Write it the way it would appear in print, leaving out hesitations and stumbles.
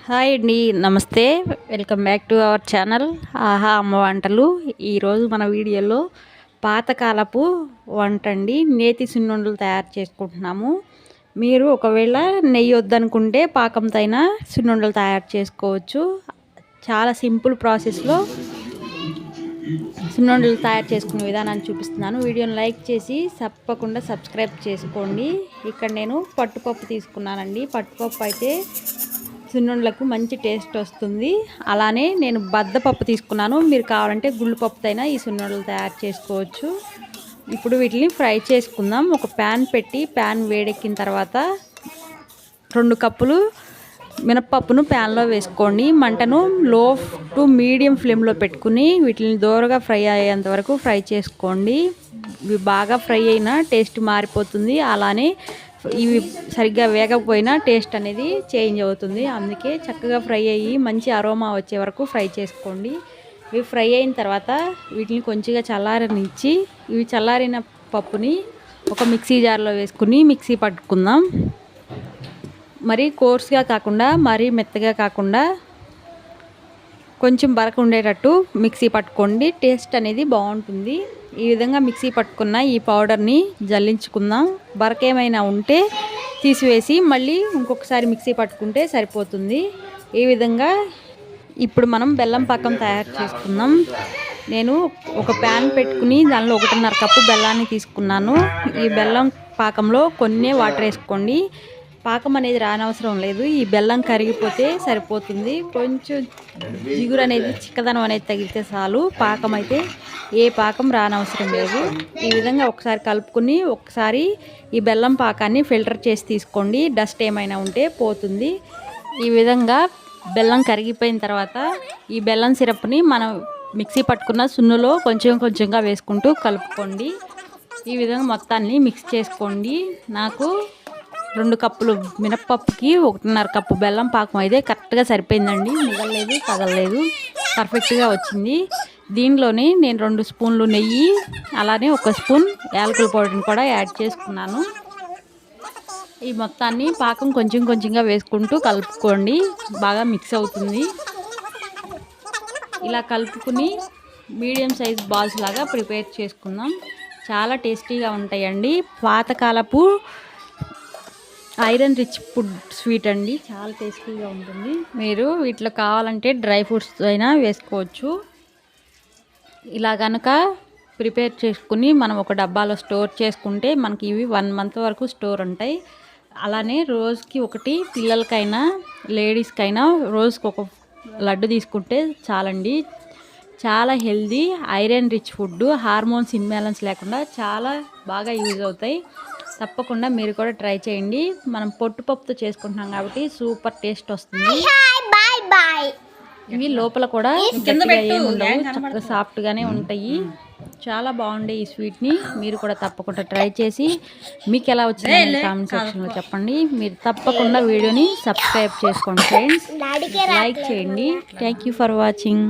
Hi అండి, నమస్తే. Welcome back to our channel ఆహా అమ్మ వంటలు. ఈరోజు మన వీడియోలో పాతకాలపు వంట అండి, నేతి సున్నుండలు తయారు చేసుకుంటున్నాము. మీరు ఒకవేళ నెయ్యి వద్దనుకుంటే పాకంతో అయినా సున్నుండలు తయారు చేసుకోవచ్చు. చాలా సింపుల్ ప్రాసెస్లో సున్నుండలు తయారు చేసుకునే విధానాన్ని చూపిస్తున్నాను. వీడియోని లైక్ చేసి తప్పకుండా సబ్స్క్రైబ్ చేసుకోండి. ఇక్కడ నేను పట్టుపప్పు తీసుకున్నానండి. పట్టుపప్పు అయితే సున్నుండలకు మంచి టేస్ట్ వస్తుంది. అలానే నేను బద్దపప్పు తీసుకున్నాను. మీరు కావాలంటే గుళ్ళపప్పుతో అయినా ఈ సున్నుండలు తయారు చేసుకోవచ్చు. ఇప్పుడు వీటిని ఫ్రై చేసుకుందాం. ఒక ప్యాన్ పెట్టి ప్యాన్ వేడెక్కిన తర్వాత 2 కప్పులు మినప్పప్పును ప్యాన్లో వేసుకోండి. మంటను లో టు మీడియం ఫ్లేమ్లో పెట్టుకుని వీటిని దోరగా ఫ్రై అయ్యేంత వరకు ఫ్రై చేసుకోండి. ఇవి బాగా ఫ్రై అయినా టేస్ట్ మారిపోతుంది. అలానే ఇవి సరిగ్గా వేగకపోయినా టేస్ట్ అనేది చేంజ్ అవుతుంది. అందుకే చక్కగా ఫ్రై అయ్యి మంచి అరోమా వచ్చే వరకు ఫ్రై చేసుకోండి. ఇవి ఫ్రై అయిన తర్వాత వీటిని కొంచెంగా చల్లారనిచ్చి ఇవి చల్లారిన పప్పుని ఒక మిక్సీ జార్లో వేసుకుని మిక్సీ పట్టుకుందాం. మరీ కోర్స్గా కాకుండా మరీ మెత్తగా కాకుండా కొంచెం బరక ఉండేటట్టు మిక్సీ పట్టుకోండి. టేస్ట్ అనేది బాగుంటుంది. ఈ విధంగా మిక్సీ పట్టుకున్న ఈ పౌడర్ని జల్లించుకుందాం. బరక ఏమైనా ఉంటే తీసివేసి మళ్ళీ ఇంకొకసారి మిక్సీ పట్టుకుంటే సరిపోతుంది. ఈ విధంగా ఇప్పుడు మనం బెల్లం పాకం తయారు చేసుకుందాం. నేను ఒక ప్యాన్ పెట్టుకుని దానిలో 1.5 కప్పు బెల్లాన్ని తీసుకున్నాను. ఈ బెల్లం పాకంలో కొన్ని వాటర్ వేసుకోండి. పాకం అనేది రానవసరం లేదు. ఈ బెల్లం కరిగిపోతే సరిపోతుంది. కొంచెం జిగురు అనేది చిక్కదనం అనేది తగిలితే చాలు. పాకం అయితే ఏ పాకం రానవసరం లేదు. ఈ విధంగా ఒకసారి కలుపుకుని ఒకసారి ఈ బెల్లం పాకాన్ని ఫిల్టర్ చేసి తీసుకోండి. డస్ట్ ఏమైనా ఉంటే పోతుంది. ఈ విధంగా బెల్లం కరిగిపోయిన తర్వాత ఈ బెల్లం సిరప్ని మనం మిక్సీ పట్టుకున్న సున్నులో కొంచెం కొంచెంగా వేసుకుంటూ కలుపుకోండి. ఈ విధంగా మొత్తాన్ని మిక్స్ చేసుకోండి. నాకు 2 కప్పులు మినప్పప్పుకి 1.5 కప్పు బెల్లం పాకం అయితే కరెక్ట్గా సరిపోయిందండి. మిగలలేదు, తగలలేదు, పర్ఫెక్ట్గా వచ్చింది. దీనిలోనే నేను 2 స్పూన్లు నెయ్యి అలానే 1 స్పూన్ యాలకుల పౌడర్ని కూడా యాడ్ చేసుకున్నాను. ఈ మొత్తాన్ని పాకం కొంచెం కొంచెంగా వేసుకుంటూ కలుపుకోండి. బాగా మిక్స్ అవుతుంది. ఇలా కలుపుకుని మీడియం సైజ్ బాల్స్ లాగా ప్రిపేర్ చేసుకుందాం. చాలా టేస్టీగా ఉంటాయండి. పాతకాలపు ఐరన్ రిచ్ ఫుడ్ స్వీట్ అండి. చాలా టేస్టీగా ఉంటుంది. మీరు వీటిలో కావాలంటే డ్రై ఫ్రూట్స్ అయినా వేసుకోవచ్చు. ఇలా కనుక ప్రిపేర్ చేసుకుని మనం ఒక డబ్బాలో స్టోర్ చేసుకుంటే మనకి ఇవి 1 మంత్ వరకు స్టోర్ ఉంటాయి. అలానే రోజుకి ఒకటి పిల్లలకైనా లేడీస్కైనా రోజుకి ఒక లడ్డు తీసుకుంటే చాలండి. చాలా healthy iron rich food. Hormones imbalance లేకుండా చాలా బాగా యూజ్ అవుతాయి. తప్పకుండా మీరు కూడా ట్రై చేయండి. మనం పొట్టుపప్పుతో చేసుకుంటున్నాం కాబట్టి సూపర్ టేస్ట్ వస్తుంది. ఇవి లోపల కూడా గట్టిగా ఏమి ఉండవు, చక్కగా సాఫ్ట్గానే ఉంటాయి. చాలా బాగుండే ఈ స్వీట్ని మీరు కూడా తప్పకుండా ట్రై చేసి మీకు ఎలా వచ్చిందని కామెంట్ సెక్షన్లో చెప్పండి. మీరు తప్పకుండా వీడియోని సబ్స్క్రైబ్ చేసుకోండి ఫ్రెండ్స్, లైక్ చేయండి. Thank you for watching.